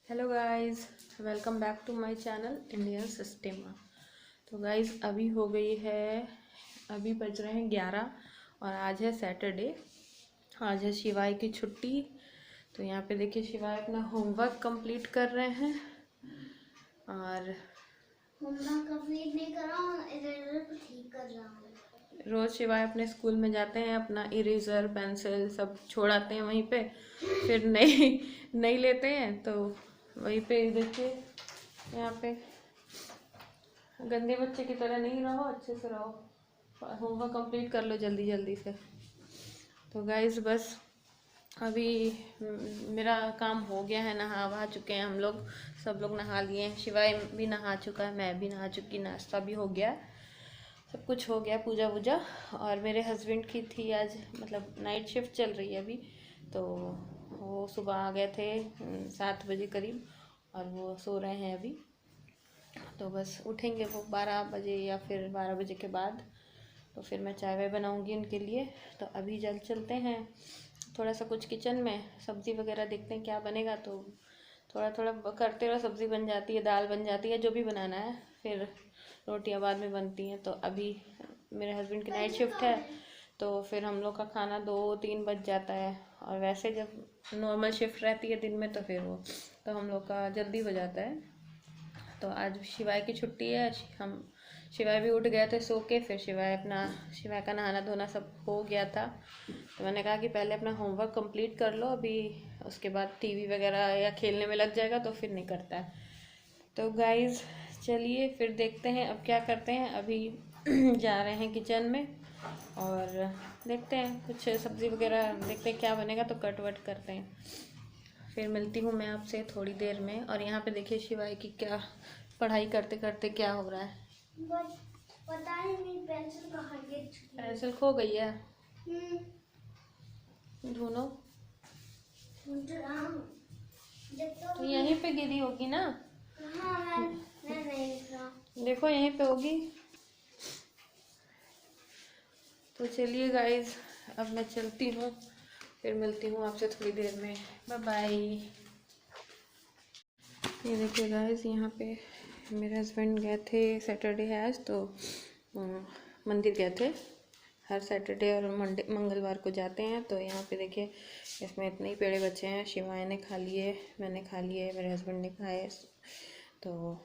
Hello guys, welcome back to my channel Indian Systema. तो guys अभी बज रहे हैं 11 और आज है सैटरडे। आज है शिवाय की छुट्टी। तो यहाँ पे देखिए शिवाय अपना होमवर्क कंप्लीट कर रहे हैं और होमवर्क कंप्लीट नहीं कर रहा हूँ, इरेजर ठीक कर रहा हूँ। रोज़ शिवाय अपने स्कूल में जाते हैं, अपना इरेजर पेंसिल सब छोड़ाते हैं वहीं पे, फिर नहीं लेते हैं। तो वहीं पे देखिए यहाँ पे गंदे बच्चे की तरह नहीं रहो, अच्छे से रहो, होमवर्क कंप्लीट कर लो जल्दी जल्दी से। तो गाइस बस अभी मेरा काम हो गया है, नहा वहा चुके हैं हम लोग, सब लोग नहा लिए हैं, शिवाय भी नहा चुका है, मैं भी नहा चुकी, नाश्ता भी हो गया, सब कुछ हो गया, पूजा वूजा। और मेरे हस्बैंड की थी आज मतलब नाइट शिफ्ट चल रही है अभी, तो वो सुबह आ गए थे 7 बजे करीब और वो सो रहे हैं अभी। तो बस उठेंगे वो 12 बजे या फिर 12 बजे के बाद, तो फिर मैं चाय वाय बनाऊँगी उनके लिए। तो अभी जल्द चलते हैं थोड़ा सा कुछ किचन में, सब्ज़ी वगैरह देखते हैं क्या बनेगा। तो थोड़ा थोड़ा करते रहो, सब्ज़ी बन जाती है, दाल बन जाती है, जो भी बनाना है, फिर रोटियां बाद में बनती हैं। तो अभी मेरे हस्बैंड की नाइट शिफ्ट है, तो फिर हम लोग का खाना 2-3 बज जाता है। और वैसे जब नॉर्मल शिफ्ट रहती है दिन में तो फिर वो तो हम लोग का जल्दी हो जाता है। तो आज शिवाय की छुट्टी है, हम शिवाय भी उठ गए थे सो के, फिर शिवाय का नहाना धोना सब हो गया था। तो मैंने कहा कि पहले अपना होमवर्क कंप्लीट कर लो, अभी उसके बाद टीवी वगैरह या खेलने में लग जाएगा तो फिर नहीं करता है। तो गाइज़ चलिए फिर देखते हैं अब क्या करते हैं। अभी जा रहे हैं किचन में और देखते हैं कुछ सब्ज़ी वगैरह, देखते हैं क्या बनेगा, तो कट वट करते हैं। फिर मिलती हूँ मैं आपसे थोड़ी देर में। और यहाँ पे देखिए शिवाय की क्या पढ़ाई करते करते क्या हो रहा है, पता नहीं मेरी पेंसिल कहाँ गिर चुकी है। पेंसिल खो गई है, ढूंढो। ढूंढ रहा हूँ। तो यहीं पे गिरी होगी ना, हाँ, मैं नहीं दिख रहा। देखो यहीं पे होगी। तो चलिए गाइज अब मैं चलती हूँ, फिर मिलती हूँ आपसे थोड़ी देर में। Bye bye. ये देखिए गाइज यहाँ पे मेरे हस्बैंड गए थे, सैटरडे है आज, तो मंदिर गए थे। हर सैटरडे और मंगलवार को जाते हैं। तो यहाँ पे देखिए इसमें इतने ही पेड़े बचे हैं, शिवाय ने खा लिए, मैंने खा लिए, मेरे हस्बैंड ने खाए। तो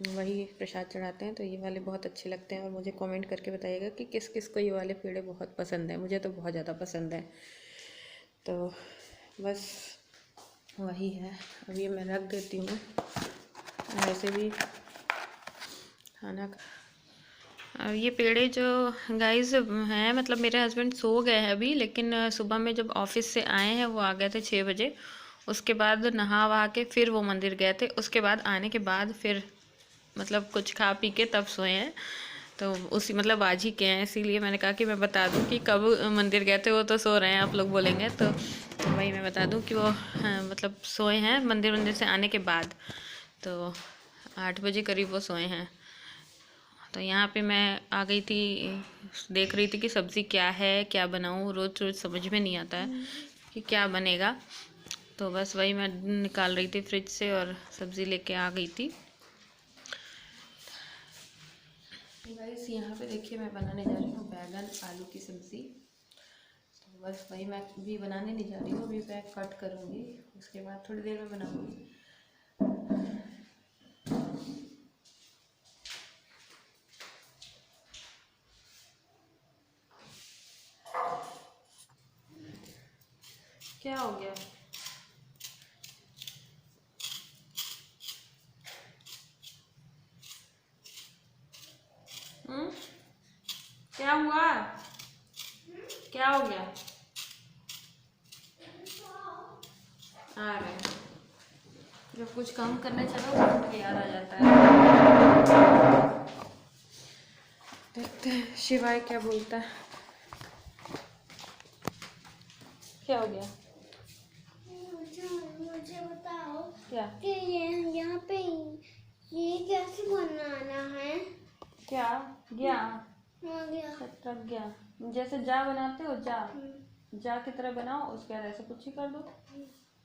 वही प्रसाद चढ़ाते हैं। तो ये वाले बहुत अच्छे लगते हैं और मुझे कमेंट करके बताइएगा कि किस किस को ये वाले पेड़े बहुत पसंद है। मुझे तो बहुत ज़्यादा पसंद है। तो बस वही है, अभी मैं रख देती हूँ, वैसे भी खाना। और ये पेड़े जो गाइस हैं, मतलब मेरे हस्बैंड सो गए हैं अभी, लेकिन सुबह में जब ऑफिस से आए हैं वो आ गए थे 6 बजे, उसके बाद नहा वहा के फिर वो मंदिर गए थे, उसके बाद आने के बाद फिर मतलब कुछ खा पी के तब सोए हैं। तो उसी मतलब आज ही के हैं, इसीलिए मैंने कहा कि मैं बता दूं कि कब मंदिर गए थे। वो तो सो रहे हैं, आप लोग बोलेंगे तो वही मैं बता दूं कि वो मतलब सोए हैं मंदिर से आने के बाद। तो 8 बजे करीब वो सोए हैं। तो यहाँ पे मैं आ गई थी, देख रही थी कि सब्ज़ी क्या है, क्या बनाऊँ, रोज़ रोज़ समझ में नहीं आता है कि क्या बनेगा। तो बस वही मैं निकाल रही थी फ्रिज से और सब्ज़ी लेके आ गई थी। गाइस यहाँ पे देखिए मैं बनाने जा रही हूँ बैगन आलू की सब्ज़ी। तो बस वही मैं भी बनाने नहीं जा रही हूँ, अभी मैं कट करूँगी, उसके बाद थोड़ी देर में बनाऊँगी। क्या हो गया? क्या हुआ? क्या हो गया? आ रहे हैं, जब कुछ काम करने चलो तो याद आ जाता है। देखते हैं शिवाय क्या बोलता है। क्या हो गया? मुझे बताओ क्या कि ये यहाँ पे ये कैसे बनाना है? क्या गया? हो गया। रख गया, जैसे जा बनाते हो जा, जा की तरह बनाओ, उसके बाद ऐसे कुछ ही कर दो।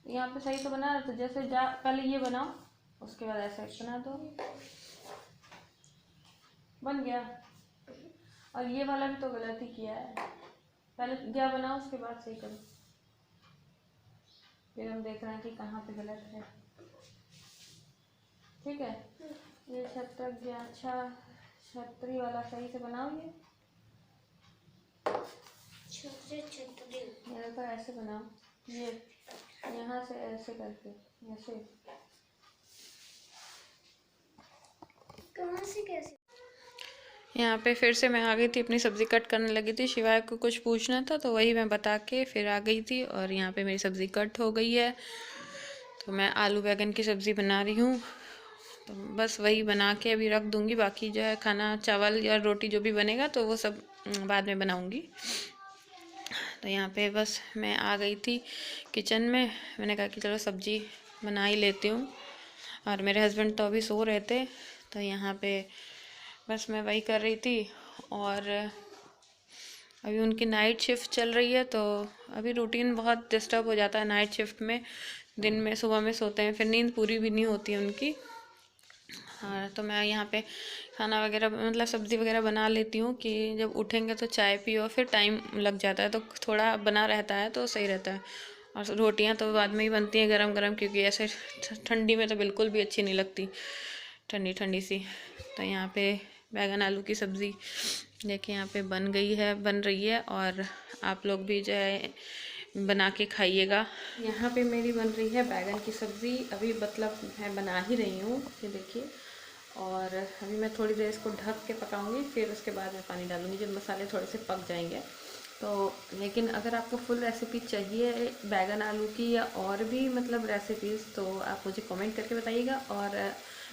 यहाँ पे सही तो बना रहे, तो जैसे जा पहले ये बनाओ, उसके बाद ऐसा बना दो, बन गया। और ये वाला भी तो गलत ही किया है, पहले क्या बनाओ उसके बाद सही करो, फिर हम देख रहे हैं कि कहाँ पे गलत है। ठीक है, ये छत्र गया। अच्छा, छतरी वाला सही से बनाओ। ये देखो ऐसे बनाओ, ये यहाँ से ऐसे करके, ऐसे। कहाँ से कैसे? यहाँ पे फिर से मैं आ गई थी, अपनी सब्ज़ी कट करने लगी थी। शिवाय को कुछ पूछना था तो वही मैं बता के फिर आ गई थी, और यहाँ पे मेरी सब्ज़ी कट हो गई है। तो मैं आलू बैंगन की सब्ज़ी बना रही हूँ, तो बस वही बना के अभी रख दूँगी। बाकी जो है खाना, चावल या रोटी जो भी बनेगा तो वो सब बाद में बनाऊँगी। तो यहाँ पे बस मैं आ गई थी किचन में, मैंने कहा कि चलो सब्ज़ी बना ही लेती हूँ। और मेरे हस्बैंड तो अभी सो रहे थे, तो यहाँ पे बस मैं वही कर रही थी। और अभी उनकी नाइट शिफ्ट चल रही है, तो अभी रूटीन बहुत डिस्टर्ब हो जाता है नाइट शिफ्ट में। दिन में सुबह में सोते हैं, फिर नींद पूरी भी नहीं होती है उनकी। हाँ, तो मैं यहाँ पे खाना वगैरह मतलब सब्ज़ी वगैरह बना लेती हूँ कि जब उठेंगे तो चाय पियो, फिर टाइम लग जाता है, तो थोड़ा बना रहता है तो सही रहता है। और रोटियाँ तो बाद में ही बनती हैं गरम गरम, क्योंकि ऐसे ठंडी में तो बिल्कुल भी अच्छी नहीं लगती, ठंडी ठंडी सी। तो यहाँ पे बैगन आलू की सब्ज़ी देखिए यहाँ पे बन गई है, बन रही है। और आप लोग भी जो है बना के खाइएगा। यहाँ पे मेरी बन रही है बैगन की सब्ज़ी, अभी मतलब मैं बना ही रही हूँ, ये देखिए। और अभी मैं थोड़ी देर इसको ढक के पकाऊंगी, फिर उसके बाद मैं पानी डालूंगी जब मसाले थोड़े से पक जाएंगे तो। लेकिन अगर आपको फुल रेसिपी चाहिए बैगन आलू की या और भी मतलब रेसिपीज़, तो आप मुझे कमेंट करके बताइएगा। और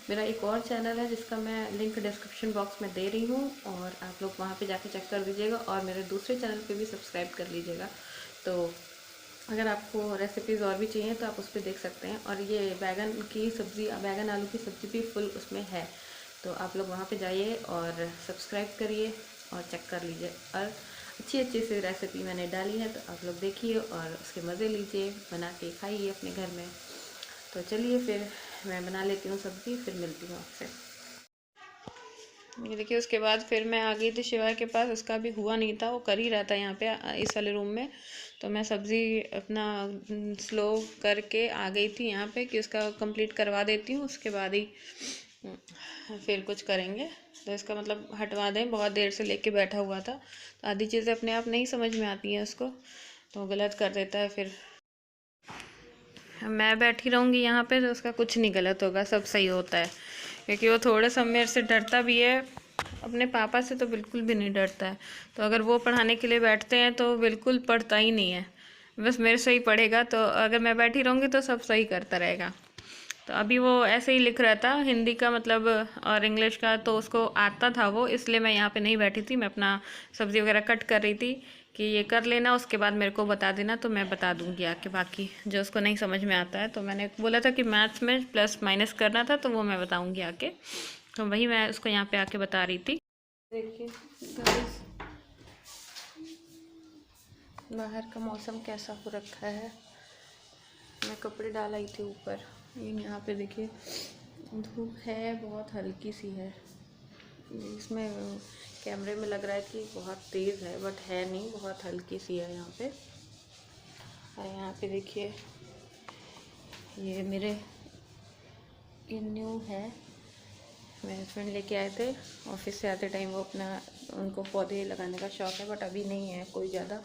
मेरा एक और चैनल है जिसका मैं लिंक डिस्क्रिप्शन बॉक्स में दे रही हूँ, और आप लोग वहाँ पे जाके चेक कर दीजिएगा। और मेरे दूसरे चैनल पे भी सब्सक्राइब कर लीजिएगा। तो अगर आपको रेसिपीज़ और भी चाहिए तो आप उस पर देख सकते हैं। और ये बैगन की सब्ज़ी, बैगन आलू की सब्ज़ी भी फुल उसमें है, तो आप लोग वहाँ पे जाइए और सब्सक्राइब करिए और चेक कर लीजिए। और अच्छी अच्छी सी रेसिपी मैंने डाली है, तो आप लोग देखिए और उसके मज़े लीजिए, बना के खाइए अपने घर में। तो चलिए फिर मैं बना लेती हूँ सब्ज़ी, फिर मिलती हूँ आपसे। ये देखिए, उसके बाद फिर मैं आ गई थी शिवाय के पास, उसका भी हुआ नहीं था, वो कर ही रहा था यहाँ पे इस वाले रूम में। तो मैं सब्ज़ी अपना स्लो करके आ गई थी यहाँ पे कि उसका कंप्लीट करवा देती हूँ, उसके बाद ही फिर कुछ करेंगे। तो इसका मतलब हटवा दें, बहुत देर से लेके बैठा हुआ था, तो आधी चीज़ें अपने आप नहीं समझ में आती हैं उसको, तो गलत कर देता है। फिर मैं बैठी रहूँगी यहाँ पे तो उसका कुछ नहीं गलत होगा, सब सही होता है, क्योंकि वो थोड़ा सा मेरे से डरता भी है, अपने पापा से तो बिल्कुल भी नहीं डरता है। तो अगर वो पढ़ाने के लिए बैठते हैं तो बिल्कुल पढ़ता ही नहीं है, बस मेरे से ही पढ़ेगा। तो अगर मैं बैठी रहूँगी तो सब सही करता रहेगा। तो अभी वो ऐसे ही लिख रहा था हिंदी का मतलब और इंग्लिश का, तो उसको आता था वो, इसलिए मैं यहाँ पे नहीं बैठी थी, मैं अपना सब्ज़ी वगैरह कट कर रही थी कि ये कर लेना, उसके बाद मेरे को बता देना, तो मैं बता दूँगी आके बाकी जो उसको नहीं समझ में आता है। तो मैंने बोला था कि मैथ्स में प्लस माइनस करना था, तो वो मैं बताऊँगी आके, तो वही मैं उसको यहाँ पे आके बता रही थी। देखिए गाइस, बाहर का मौसम कैसा हो रखा है, मैं कपड़े डाल आई थी ऊपर, लेकिन यहाँ पे देखिए धूप है, बहुत हल्की सी है। इसमें कैमरे में लग रहा है कि बहुत तेज़ है, बट है नहीं, बहुत हल्की सी है यहाँ पे। और यहाँ पे देखिए ये मेरे न्यू है, मेरे हस्बैंड लेके आए थे ऑफिस से आते टाइम, वो अपना उनको पौधे लगाने का शौक़ है, बट अभी नहीं है कोई ज़्यादा।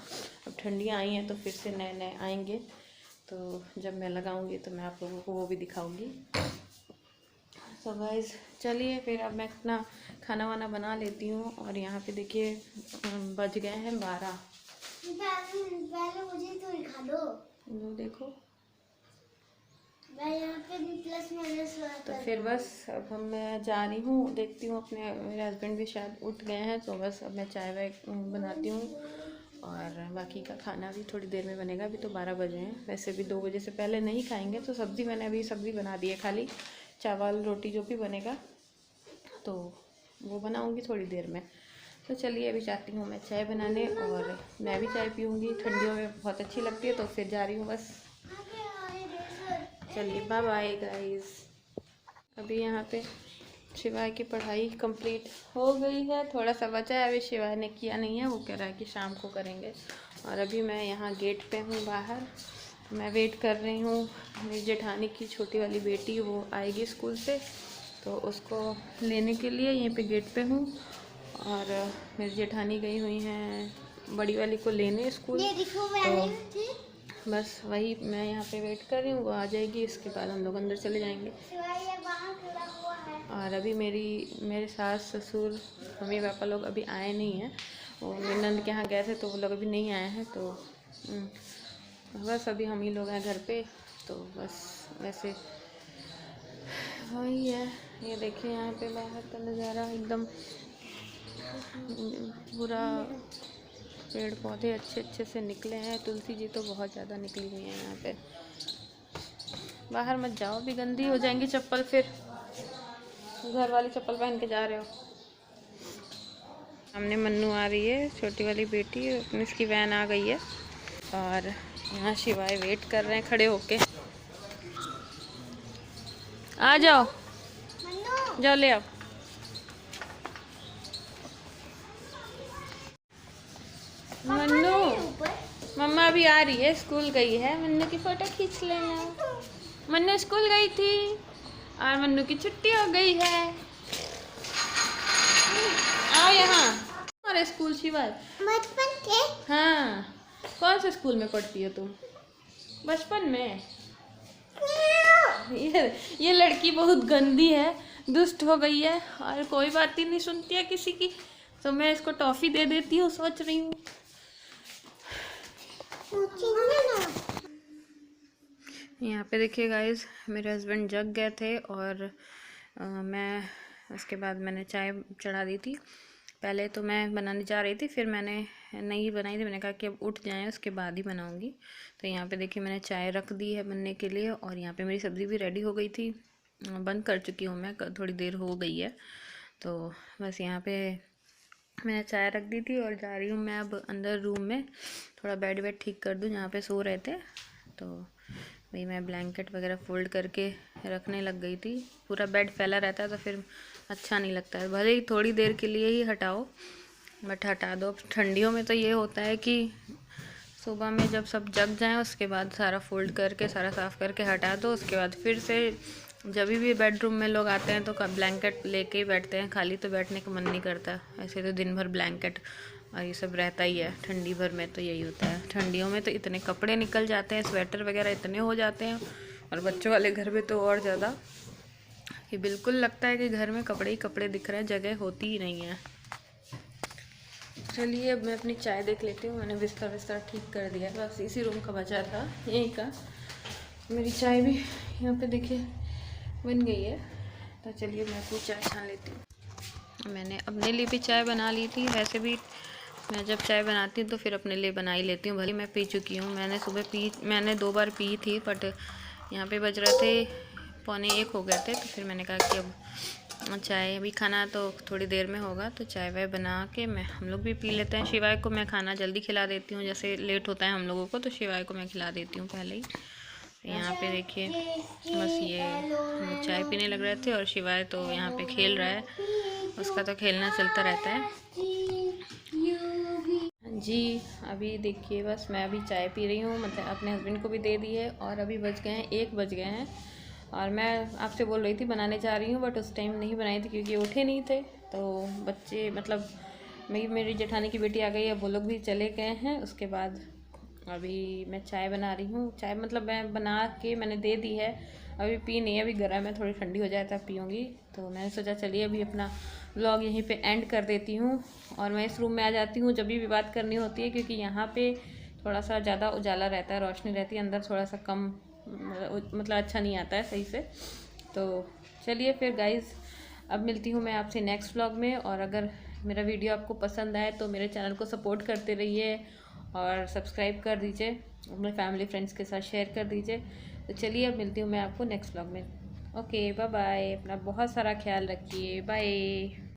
अब ठंडियाँ आई हैं तो फिर से नए नए आएंगे, तो जब मैं लगाऊंगी तो मैं आप लोगों को वो भी दिखाऊंगी। तो गाइस चलिए फिर अब मैं अपना खाना वाना बना लेती हूँ। और यहाँ पे देखिए बज गए हैं 12। पहले मुझे तो दिखा दो, वो देखो, मैं यहाँ पे भी प्लस माइनस। तो फिर बस अब मैं जा रही हूँ, देखती हूँ अपने, मेरे हस्बैंड भी शायद उठ गए हैं, तो बस अब मैं चाय वाय बनाती हूँ, और बाकी का खाना भी थोड़ी देर में बनेगा। अभी तो 12 बजे हैं, वैसे भी 2 बजे से पहले नहीं खाएंगे। तो सब्ज़ी मैंने अभी सब्ज़ी बना दी है, खाली चावल रोटी जो भी बनेगा तो वो बनाऊँगी थोड़ी देर में। तो चलिए अभी जाती हूँ मैं चाय बनाने, और मैं भी चाय पीऊँगी, ठंडियों में बहुत अच्छी लगती है। तो फिर जा रही हूँ बस। चलिए बाय बाय गाइस। अभी यहाँ पे शिवाय की पढ़ाई कंप्लीट हो गई है, थोड़ा सा बचा है, अभी शिवाय ने किया नहीं है, वो कह रहा है कि शाम को करेंगे। और अभी मैं यहाँ गेट पे हूँ बाहर, मैं वेट कर रही हूँ। मेरी जेठानी की छोटी वाली बेटी वो आएगी स्कूल से, तो उसको लेने के लिए यहीं पे गेट पे हूँ। और मेरी जेठानी गई हुई हैं बड़ी वाली को लेने स्कूल, तो बस वही मैं यहाँ पे वेट कर रही हूँ, वो आ जाएगी, इसके बाद हम लोग अंदर चले जाएंगे। और अभी मेरे सास ससुर मम्मी पापा लोग अभी आए नहीं हैं, वो मेरी नंद के यहाँ गए थे तो वो लोग अभी नहीं आए हैं, तो बस अभी हम ही लोग हैं घर पे। तो बस वैसे वही है। ये देखिए यहाँ पे बाहर का नज़ारा एकदम पूरा पेड़ पौधे अच्छे अच्छे से निकले हैं, तुलसी जी तो बहुत ज़्यादा निकली हुई हैं यहाँ पे। बाहर मत जाओ, अभी गंदी हो जाएंगी चप्पल, फिर घर वाली चप्पल पहन के जा रहे हो। सामने मन्नू आ रही है, छोटी वाली बेटी, इसकी वैन आ गई है। और यहाँ शिवाय वेट कर रहे हैं खड़े होके। आ जाओ, जाओ ले आओ। मन्नू, मम्मा अभी आ रही है, स्कूल गई है, मन्नू की फोटो खींच लेना। मन्नू स्कूल गई थी और मन्नू की छुट्टी हो गई है। आओ यहाँ। हमारे स्कूल शिवाय बचपन के। हाँ, कौन से स्कूल में पढ़ती हो तुम? बचपन में। ये लड़की बहुत गंदी है, दुष्ट हो गई है और कोई बात ही नहीं सुनती है किसी की, तो मैं इसको टॉफी दे देती हूँ, सोच रही हूँ। यहाँ पे देखिए गाइस, मेरे हस्बैंड जग गए थे और मैं उसके बाद मैंने चाय चढ़ा दी थी। पहले तो मैं बनाने जा रही थी, फिर मैंने नहीं बनाई थी, मैंने कहा कि अब उठ जाएं उसके बाद ही बनाऊंगी। तो यहाँ पे देखिए मैंने चाय रख दी है बनने के लिए, और यहाँ पे मेरी सब्ज़ी भी रेडी हो गई थी, बंद कर चुकी हूँ मैं, थोड़ी देर हो गई है। तो बस यहाँ पे मैंने चाय रख दी थी और जा रही हूँ मैं अब अंदर रूम में, थोड़ा बेड वेड ठीक कर दूँ, जहाँ पे सो रहे थे। तो वही मैं ब्लैंकेट वगैरह फ़ोल्ड करके रखने लग गई थी। पूरा बेड फैला रहता है तो फिर अच्छा नहीं लगता है, भले ही थोड़ी देर के लिए ही हटाओ, बट हटा दो। अब ठंडियों में तो ये होता है कि सुबह में जब सब जग जाएं उसके बाद सारा फोल्ड करके सारा साफ़ करके हटा दो, उसके बाद फिर से जब भी बेडरूम में लोग आते हैं तो ब्लैंकेट लेके ही बैठते हैं, खाली तो बैठने का मन नहीं करता। ऐसे तो दिन भर ब्लैंकेट और ये सब रहता ही है, ठंडी भर में तो यही होता है। ठंडियों में तो इतने कपड़े निकल जाते हैं, स्वेटर वगैरह इतने हो जाते हैं, और बच्चों वाले घर में तो और ज़्यादा, कि बिल्कुल लगता है कि घर में कपड़े ही कपड़े दिख रहे हैं, जगह होती ही नहीं है। चलिए अब मैं अपनी चाय देख लेती हूँ। मैंने बिस्तर ठीक कर दिया, बस इसी रूम का बचा था यहीं का। मेरी चाय भी यहाँ पे देखिए बन गई है, तो चलिए मैं अपनी चाय छान लेती हूँ। मैंने अपने लिए भी चाय बना ली थी, वैसे भी मैं जब चाय बनाती हूँ तो फिर अपने लिए बना ही लेती हूँ, भले मैं पी चुकी हूँ। मैंने 2 बार पी थी, बट यहाँ पे बज रहे थे 12:45 हो गए थे, तो फिर मैंने कहा कि अब चाय, अभी खाना तो थोड़ी देर में होगा, तो चाय वाय बना के हम लोग भी पी लेते हैं। शिवाय को मैं खाना जल्दी खिला देती हूँ, जैसे लेट होता है हम लोगों को तो शिवाय को मैं खिला देती हूँ पहले ही। यहाँ पे देखिए बस ये हम चाय पीने लग रहे थे और शिवाय तो यहाँ पे खेल रहा है, उसका तो खेलना चलता रहता है जी। अभी देखिए बस मैं अभी चाय पी रही हूँ, मतलब अपने हस्बैंड को भी दे दी है, और अभी बज गए हैं 1 बज गए हैं, और मैं आपसे बोल रही थी बनाने जा रही हूँ, बट उस टाइम नहीं बनाई थी क्योंकि उठे नहीं थे। तो बच्चे मतलब मेरी जेठानी की बेटी आ गई है, वो लोग भी चले गए हैं। उसके बाद अभी मैं चाय बना रही हूँ, चाय मतलब मैं बना के मैंने दे दी है, अभी पी नहीं है, अभी गर्म है, थोड़ी ठंडी हो जाए तब पीऊँगी। तो मैंने सोचा चलिए अभी अपना व्लॉग यहीं पे एंड कर देती हूँ, और मैं इस रूम में आ जाती हूँ जब भी बात करनी होती है, क्योंकि यहाँ पे थोड़ा सा ज़्यादा उजाला रहता है, रोशनी रहती है, अंदर थोड़ा सा कम, मतलब अच्छा नहीं आता है सही से। तो चलिए फिर गाइज़, अब मिलती हूँ मैं आपसे नेक्स्ट व्लॉग में, और अगर मेरा वीडियो आपको पसंद आए तो मेरे चैनल को सपोर्ट करते रहिए और सब्सक्राइब कर दीजिए, अपने फैमिली फ्रेंड्स के साथ शेयर कर दीजिए। तो चलिए अब मिलती हूँ मैं आपको नेक्स्ट व्लॉग में। ओके बाय बाय, अपना बहुत सारा ख्याल रखिए, बाय।